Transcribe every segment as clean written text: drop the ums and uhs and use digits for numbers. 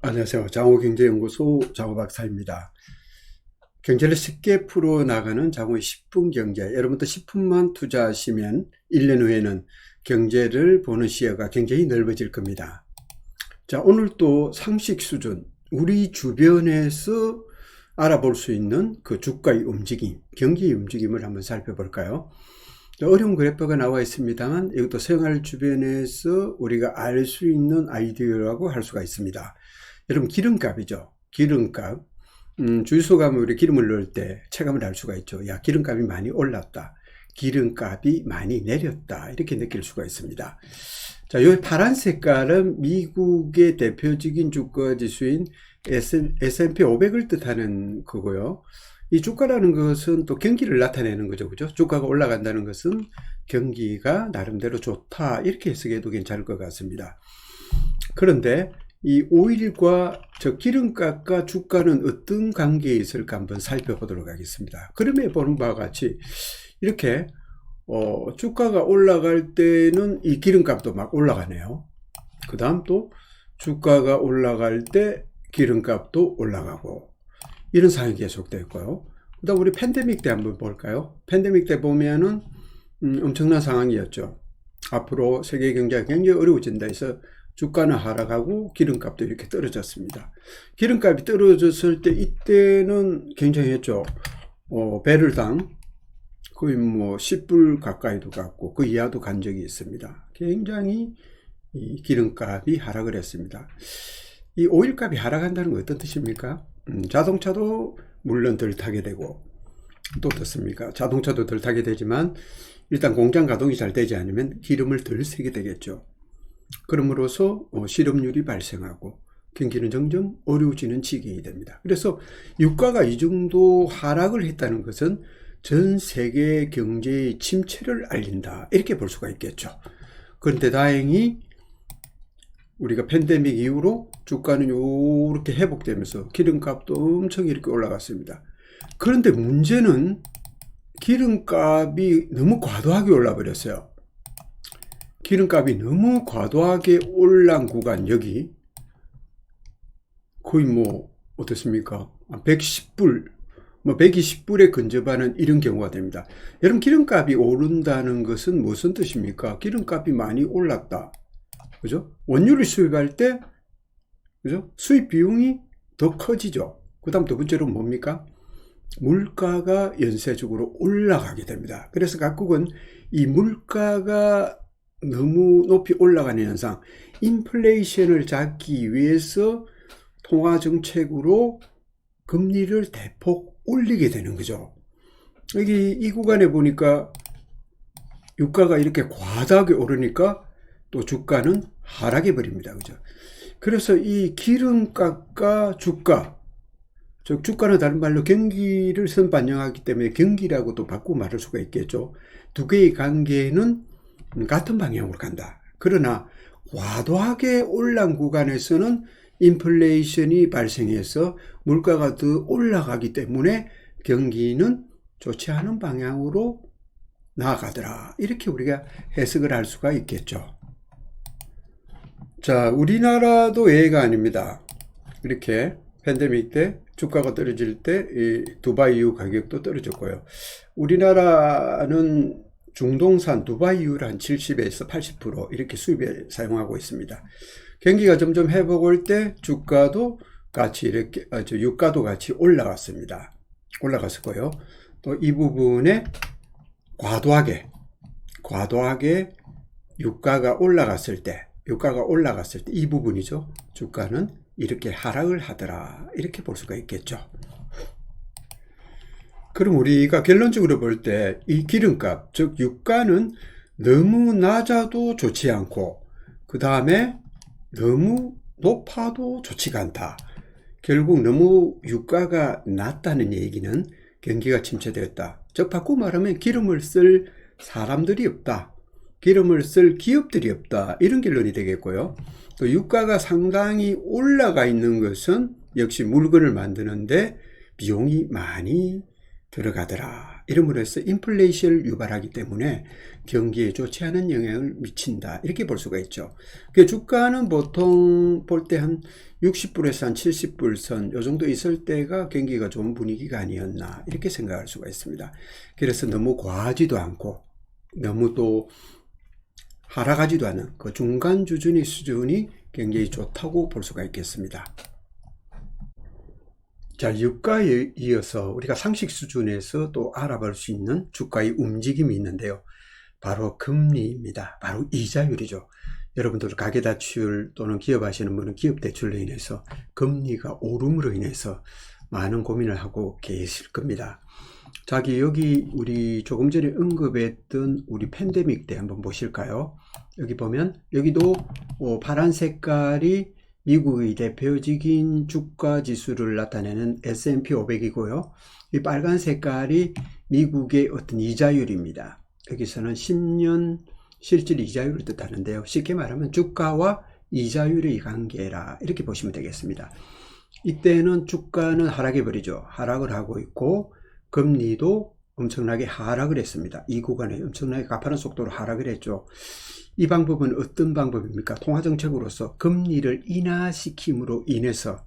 안녕하세요. 장호경제연구소 장호박사입니다. 경제를 쉽게 풀어나가는 장호의 10분 경제. 여러분도 10분만 투자하시면 1년 후에는 경제를 보는 시야가 굉장히 넓어질 겁니다. 자, 오늘 또 상식 수준, 우리 주변에서 알아볼 수 있는 그 주가의 움직임, 경기의 움직임을 한번 살펴볼까요? 어려운 그래프가 나와 있습니다만 이것도 생활 주변에서 우리가 알 수 있는 아이디어라고 할 수가 있습니다. 여러분, 기름값이죠. 기름값. 주유소 가면 우리 기름을 넣을 때 체감을 할 수가 있죠. 야, 기름값이 많이 올랐다. 기름값이 많이 내렸다. 이렇게 느낄 수가 있습니다. 자, 이 파란 색깔은 미국의 대표적인 주가 지수인 S&P 500을 뜻하는 거고요. 이 주가라는 것은 또 경기를 나타내는 거죠. 그죠? 주가가 올라간다는 것은 경기가 나름대로 좋다. 이렇게 해석해도 괜찮을 것 같습니다. 그런데 이 오일과 저 기름값과 주가는 어떤 관계에 있을까 한번 살펴보도록 하겠습니다. 그림에 보는 바와 같이 이렇게 주가가 올라갈 때는 이 기름값도 막 올라가네요. 그 다음 또 주가가 올라갈 때 기름값도 올라가고 이런 상황이 계속되고요. 그 다음 우리 팬데믹 때 한번 볼까요? 팬데믹 때 보면은 엄청난 상황이었죠. 앞으로 세계 경제가 굉장히 어려워진다 해서 주가는 하락하고 기름값도 이렇게 떨어졌습니다. 기름값이 떨어졌을 때 이때는 굉장했죠. 배럴당 거의 뭐 10불 가까이도 갔고 그 이하도 간 적이 있습니다. 굉장히 이 기름값이 하락을 했습니다. 이 오일값이 하락한다는 건 어떤 뜻입니까? 자동차도 물론 덜 타게 되고 또 어떻습니까? 자동차도 덜 타게 되지만 일단 공장 가동이 잘 되지 않으면 기름을 덜 쓰게 되겠죠. 그럼으로써 실업률이 발생하고 경기는 점점 어려워지는 지경이 됩니다. 그래서 유가가 이 정도 하락을 했다는 것은 전 세계 경제의 침체를 알린다. 이렇게 볼 수가 있겠죠. 그런데 다행히 우리가 팬데믹 이후로 주가는 이렇게 회복되면서 기름값도 엄청 이렇게 올라갔습니다. 그런데 문제는 기름값이 너무 과도하게 올라 버렸어요. 기름값이 너무 과도하게 올란 구간, 여기 거의 뭐 어떻습니까? 110불, 뭐 120불에 근접하는 이런 경우가 됩니다. 여러분, 기름값이 오른다는 것은 무슨 뜻입니까? 기름값이 많이 올랐다. 그죠? 원유를 수입할 때, 그죠? 수입 비용이 더 커지죠. 그 다음 두 번째로 뭡니까? 물가가 연쇄적으로 올라가게 됩니다. 그래서 각국은 이 물가가 너무 높이 올라가는 현상, 인플레이션을 잡기 위해서 통화정책으로 금리를 대폭 올리게 되는 거죠. 여기 이 구간에 보니까 유가가 이렇게 과다하게 오르니까 또 주가는 하락해 버립니다. 그죠? 그래서 이 기름값과 주가, 즉 주가는 다른 말로 경기를 선반영하기 때문에 경기라고도 바꾸고 말할 수가 있겠죠. 두 개의 관계는 같은 방향으로 간다. 그러나 과도하게 올란 구간에서는 인플레이션이 발생해서 물가가 더 올라가기 때문에 경기는 좋지 않은 방향으로 나아가더라. 이렇게 우리가 해석을 할 수가 있겠죠. 자, 우리나라도 예외가 아닙니다. 이렇게 팬데믹 때 주가가 떨어질 때 이 두바이유 가격도 떨어졌고요. 우리나라는 중동산 두바이유를 한 70에서 80% 이렇게 수입에 사용하고 있습니다. 경기가 점점 회복할 때 주가도 같이 이렇게 유가도 같이 올라갔습니다. 올라갔었고요. 또 이 부분에 과도하게 유가가 올라갔을 때 이 부분이죠. 주가는 이렇게 하락을 하더라. 이렇게 볼 수가 있겠죠. 그럼 우리가 결론적으로 볼 때 이 기름값, 즉 유가는 너무 낮아도 좋지 않고 그 다음에 너무 높아도 좋지가 않다. 결국 너무 유가가 낮다는 얘기는 경기가 침체되었다. 즉 바꾸고 말하면 기름을 쓸 사람들이 없다. 기름을 쓸 기업들이 없다. 이런 결론이 되겠고요. 또 유가가 상당히 올라가 있는 것은 역시 물건을 만드는데 비용이 많이 들어가더라. 이름으로 해서 인플레이션을 유발하기 때문에 경기에 좋지 않은 영향을 미친다. 이렇게 볼 수가 있죠. 그 주가는 보통 볼 때 한 60불에서 한 70불 선 요 정도 있을 때가 경기가 좋은 분위기가 아니었나 이렇게 생각할 수가 있습니다. 그래서 너무 과하지도 않고 너무 또 하락하지도 않은 그 중간 수준이 굉장히 좋다고 볼 수가 있겠습니다. 자, 유가에 이어서 우리가 상식 수준에서 또 알아볼 수 있는 주가의 움직임이 있는데요. 바로 금리입니다. 바로 이자율이죠. 여러분들 가계대출 또는 기업하시는 분은 기업대출로 인해서 금리가 오름으로 인해서 많은 고민을 하고 계실 겁니다. 여기 우리 조금 전에 언급했던 우리 팬데믹 때 한번 보실까요? 여기 보면 여기도 파란 색깔이 미국의 대표적인 주가 지수를 나타내는 S&P 500이고요. 이 빨간 색깔이 미국의 어떤 이자율입니다. 여기서는 10년 실질 이자율을 뜻하는데요. 쉽게 말하면 주가와 이자율의 관계라 이렇게 보시면 되겠습니다. 이때는 주가는 하락해버리죠. 하락을 하고 있고 금리도 엄청나게 하락을 했습니다. 이 구간에 엄청나게 가파른 속도로 하락을 했죠. 이 방법은 어떤 방법입니까? 통화정책으로서 금리를 인하시킴으로 인해서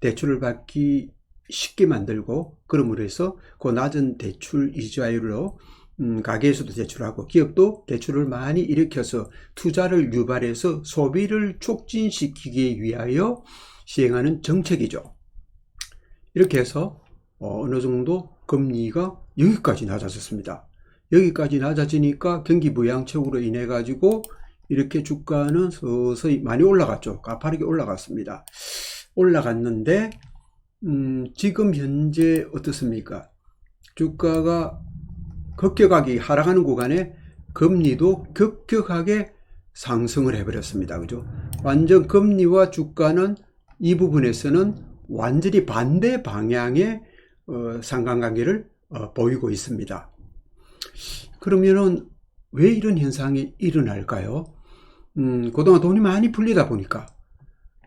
대출을 받기 쉽게 만들고 그러므로 해서 그 낮은 대출 이자율로 가게에서도 대출하고 기업도 대출을 많이 일으켜서 투자를 유발해서 소비를 촉진시키기 위하여 시행하는 정책이죠. 이렇게 해서 어느 정도 금리가 여기까지 낮아졌습니다. 여기까지 낮아지니까 경기 부양책으로 인해 가지고 이렇게 주가는 서서히 많이 올라갔죠. 가파르게 올라갔습니다. 올라갔는데 지금 현재 어떻습니까? 주가가 급격하게 하락하는 구간에 금리도 급격하게 상승을 해버렸습니다. 그죠? 완전 금리와 주가는 이 부분에서는 완전히 반대 방향의 상관관계를 보이고 있습니다. 그러면은 왜 이런 현상이 일어날까요? 그동안 돈이 많이 풀리다 보니까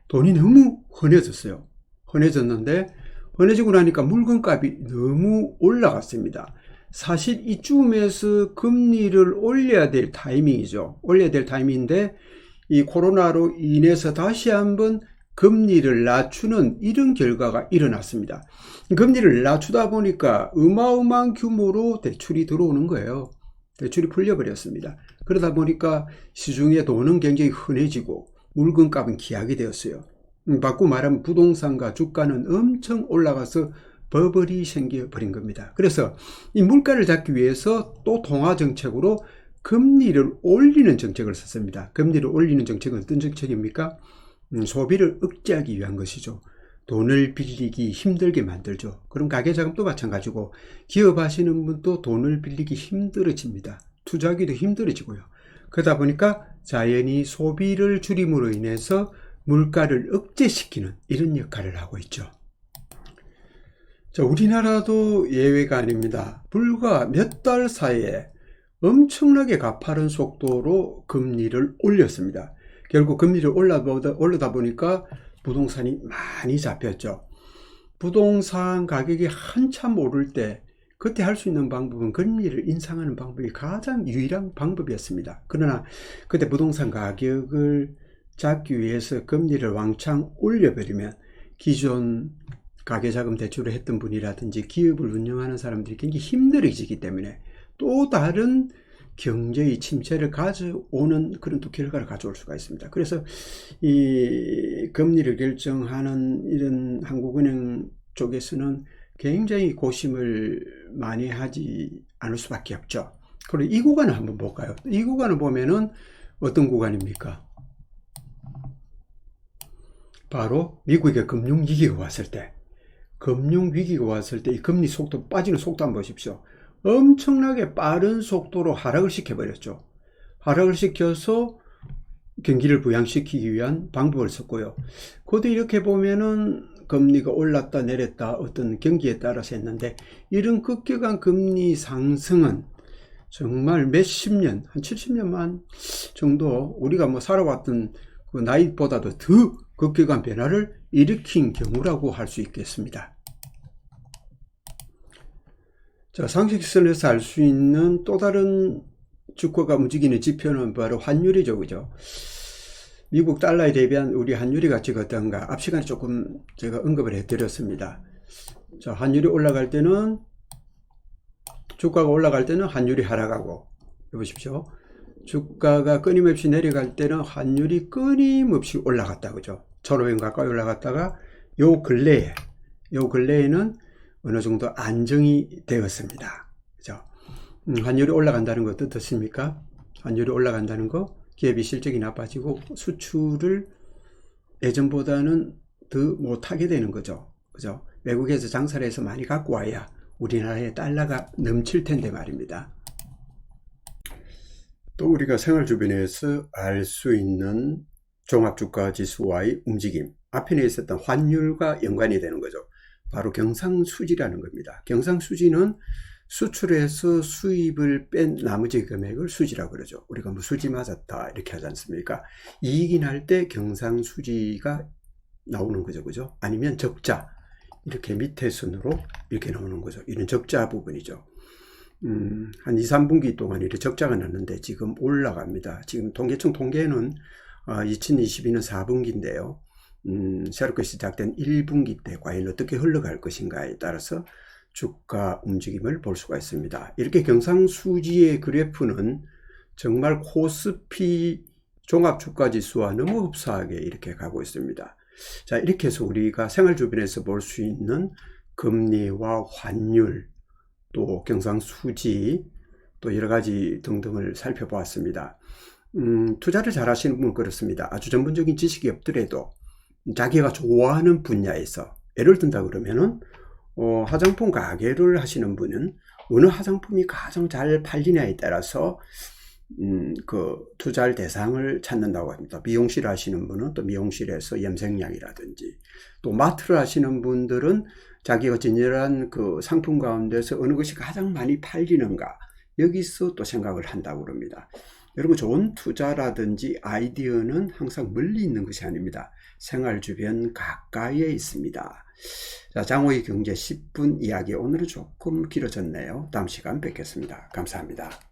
돈이 너무 흔해졌어요. 흔해졌는데 흔해지고 나니까 물건값이 너무 올라갔습니다. 사실 이쯤에서 금리를 올려야 될 타이밍이죠. 올려야 될 타이밍인데 이 코로나로 인해서 다시 한번 금리를 낮추는 이런 결과가 일어났습니다. 금리를 낮추다 보니까 어마어마한 규모로 대출이 들어오는 거예요. 대출이 풀려버렸습니다. 그러다 보니까 시중에 돈은 굉장히 흔해지고 물건값은 기하게 되었어요. 바꾸고 말하면 부동산과 주가는 엄청 올라가서 버블이 생겨버린 겁니다. 그래서 이 물가를 잡기 위해서 또 통화정책으로 금리를 올리는 정책을 썼습니다. 금리를 올리는 정책은 어떤 정책입니까? 소비를 억제하기 위한 것이죠. 돈을 빌리기 힘들게 만들죠. 그럼 가계자금도 마찬가지고 기업하시는 분도 돈을 빌리기 힘들어집니다. 투자하기도 힘들어지고요. 그러다 보니까 자연히 소비를 줄임으로 인해서 물가를 억제시키는 이런 역할을 하고 있죠. 자, 우리나라도 예외가 아닙니다. 불과 몇 달 사이에 엄청나게 가파른 속도로 금리를 올렸습니다. 결국 금리를 올리다 보니까 부동산이 많이 잡혔죠. 부동산 가격이 한참 오를 때 그때 할 수 있는 방법은 금리를 인상하는 방법이 가장 유일한 방법이었습니다. 그러나 그때 부동산 가격을 잡기 위해서 금리를 왕창 올려버리면 기존 가계자금 대출을 했던 분이라든지 기업을 운영하는 사람들이 굉장히 힘들어지기 때문에 또 다른 경제의 침체를 가져오는 그런 또 결과를 가져올 수가 있습니다. 그래서 이 금리를 결정하는 이런 한국은행 쪽에서는 굉장히 고심을 많이 하지 않을 수밖에 없죠. 그리고 이 구간을 한번 볼까요? 이 구간을 보면은 어떤 구간입니까? 바로 미국의 금융위기가 왔을 때, 이 금리 속도 빠지는 속도 한번 보십시오. 엄청나게 빠른 속도로 하락을 시켜버렸죠. 하락을 시켜서 경기를 부양시키기 위한 방법을 썼고요. 그것도 이렇게 보면은 금리가 올랐다 내렸다 어떤 경기에 따라서 했는데 이런 급격한 금리 상승은 정말 몇십 년, 한 70년만 정도 우리가 뭐 살아왔던 그 나이보다도 더 급격한 변화를 일으킨 경우라고 할 수 있겠습니다. 자, 상식선에서 알 수 있는 또 다른 주가가 움직이는 지표는 바로 환율이죠. 그죠? 미국 달러에 대비한 우리 환율이 가치가 어떤가? 앞 시간에 조금 제가 언급을 해드렸습니다. 자, 환율이 올라갈 때는, 주가가 올라갈 때는 환율이 하락하고, 보십시오. 주가가 끊임없이 내려갈 때는 환율이 끊임없이 올라갔다. 그죠? 1,500원 가까이 올라갔다가, 요 근래에는 어느 정도 안정이 되었습니다. 그죠? 환율이 올라간다는 거 어떻습니까? 환율이 올라간다는 거, 기업이 실적이 나빠지고 수출을 예전보다는 더 못하게 되는 거죠. 그죠? 외국에서 장사를 해서 많이 갖고 와야 우리나라에 달러가 넘칠 텐데 말입니다. 또 우리가 생활 주변에서 알 수 있는 종합주가지수와의 움직임, 앞에 있었던 환율과 연관이 되는 거죠. 바로 경상수지라는 겁니다. 경상수지는 수출해서 수입을 뺀 나머지 금액을 수지라고 그러죠. 우리가 뭐 수지 맞았다 이렇게 하지 않습니까? 이익이 날 때 경상수지가 나오는 거죠. 그죠? 아니면 적자, 이렇게 밑에 순으로 이렇게 나오는 거죠. 이런 적자 부분이죠. 한 2, 3분기 동안 이렇게 적자가 났는데 지금 올라갑니다. 지금 통계청 통계는 2022년 4분기인데요. 새롭게 시작된 1분기 때 과연 어떻게 흘러갈 것인가에 따라서 주가 움직임을 볼 수가 있습니다. 이렇게 경상수지의 그래프는 정말 코스피 종합주가지수와 너무 흡사하게 이렇게 가고 있습니다. 자, 이렇게 해서 우리가 생활 주변에서 볼 수 있는 금리와 환율, 또 경상수지, 또 여러 가지 등등을 살펴보았습니다. 투자를 잘 하시는 분은 그렇습니다. 아주 전문적인 지식이 없더라도 자기가 좋아하는 분야에서, 예를 든다 그러면은 화장품 가게를 하시는 분은 어느 화장품이 가장 잘 팔리냐에 따라서 그 투자할 대상을 찾는다고 합니다. 미용실 하시는 분은 또 미용실에서 염색약이라든지, 또 마트를 하시는 분들은 자기가 진열한 그 상품 가운데서 어느 것이 가장 많이 팔리는가, 여기서 또 생각을 한다고 합니다. 여러분, 좋은 투자라든지 아이디어는 항상 멀리 있는 것이 아닙니다. 생활 주변 가까이에 있습니다. 자, 장호의 경제 10분 이야기, 오늘은 조금 길어졌네요. 다음 시간 뵙겠습니다. 감사합니다.